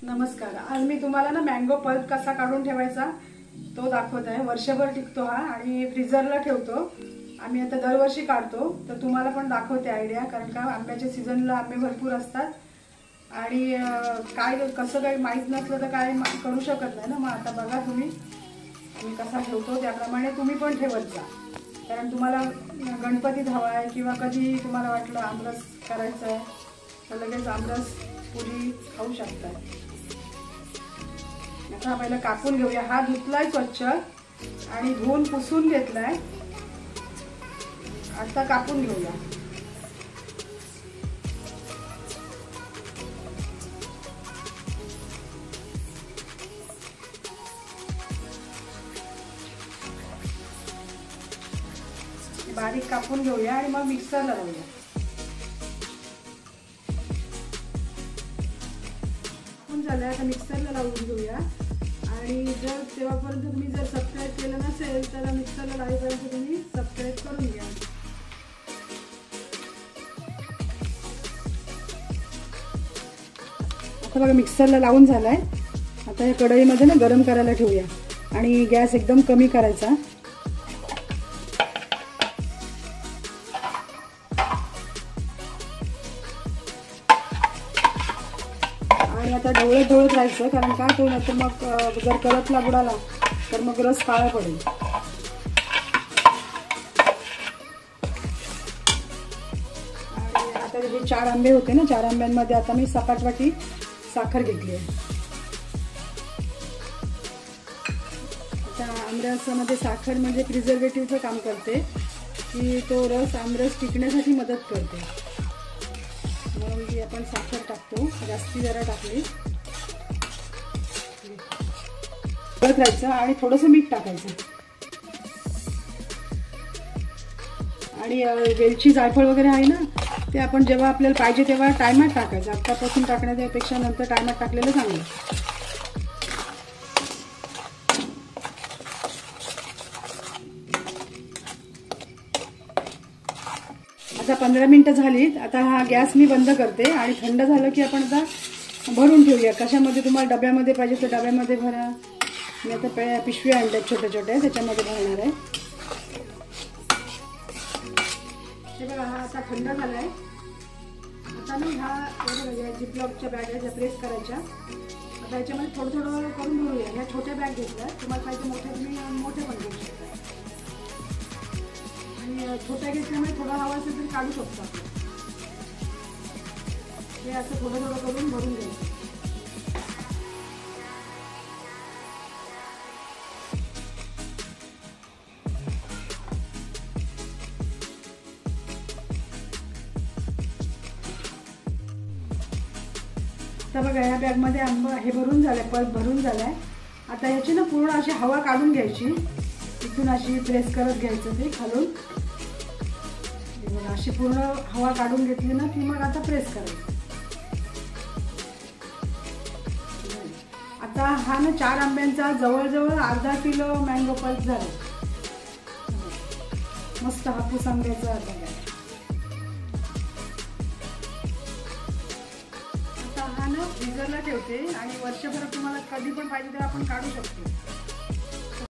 नमस्कार. आज मी तुम्हाला ना मँगो पल्प कसा काढून ठेवायचा तो दाखवत आहे. वर्षभर टिकतो हा आणि फ्रीजरला ठेवतो. आम्ही आता दरवर्षी काढतो, तर तुम्हाला पण दाखवते आयडिया. कारण का आंब्याच्या सीझनला आंबे भरपूर असतात आणि काय कसं काही माहीत नसलं तर काय करू शकत नाही ना. मग आता बघा तुम्ही मी कसा ठेवतो त्याप्रमाणे तुम्ही पण ठेवत जा. कारण तुम्हाला गणपतीत हवा आहे किंवा कधी तुम्हाला वाटलं आमरस करायचं आहे तर लगेच आमरस पुरी खाऊ शकता. आता पहिला कापून घेऊया. हा धुतलाय स्वच्छ आणि धुवून पुसून घेतलाय. आता कापून घेऊया. बारीक कापून घेऊया आणि मग मिक्सरला लावूया. झालंय आता मिक्सरला लावून घेऊया. आणि जर तेव्हापर्यंत तुम्ही जर सबस्क्राईब केलं नसेल तर मिक्सरला लावेपर्यंत तुम्ही सबस्क्राईब करून घ्या. आता बघा मिक्सरला लावून झालाय. आता या कढईमध्ये ना गरम करायला ठेवूया आणि गॅस एकदम कमी करायचा. आणि आता ढवळत ढवळत राहायचं. कारण काय तो नाही तर मग जर करपला बुडाला तर मग रस काळा पडेल. आणि आता जे 4 आंबे होते ना, 4 आंब्यांमध्ये आता मी सपाट वाटी साखर घेतली आहे. आता आमरसामध्ये साखर म्हणजे प्रिझर्वेटिव्हचं काम करते की तो रस आमरस टिकण्यासाठी मदत करते. म्हणून आपण साखर टाकतो. जास्ती जरा टाकली राहायचं आणि थोडंसं मीठ टाकायचं. आणि वेलची जायफळ वगैरे आहे ना ते आपण जेव्हा आपल्याला पाहिजे तेव्हा टायमात टाकायचं. आत्तापासून टाकण्यापेक्षा नंतर टायमात टाकलेलं चांगलं. आता 15 मिनिटं झालीत. आता हा गॅस मी बंद करते आणि थंड झालं की आपण आता भरून ठेवूया. कशामध्ये तुम्हाला डब्यामध्ये पाहिजे तर डब्यामध्ये भरा. मी आता पिशव्या आणल्या छोट्या छोट्या त्याच्यामध्ये भरणार आहे. हे बघा हा आता थंड झालाय. आता ना ह्या झिपलॉकच्या बॅग आहे ज्या प्रेस करायच्या. आता याच्यामध्ये थोडं थोडं करून भरूया. ह्या छोट्या बॅग घेतल्या. तुम्हाला पाहिजे मोठ्या तुम्ही मोठे पण घेऊ शकता. आणि छोट्या घेतल्यामुळे थोडा हवा असेल तरी काढू शकतो आपण. हे असं थोडं थोडं करून भरून घ्यायचं. आता बघा या बॅगमध्ये आंबा हे भरून झालंय, पल्प भरून झालाय. आता ह्याची ना पूर्ण अशी हवा काढून घ्यायची. इथून अशी प्रेस करत घ्यायचं ते खालून. अशी पूर्ण हवा काढून घेतली ना की मग आता प्रेस करायचं. आता हा ना 4 आंब्यांचा जवळजवळ अर्धा किलो मँगो पल्प झाला. मस्त हापूस आंब्याचा आता हा ना फ्रीजरला ठेवते आणि वर्षभर तुम्हाला कधी पण पाहिजे तेव्हा आपण काढू शकतो.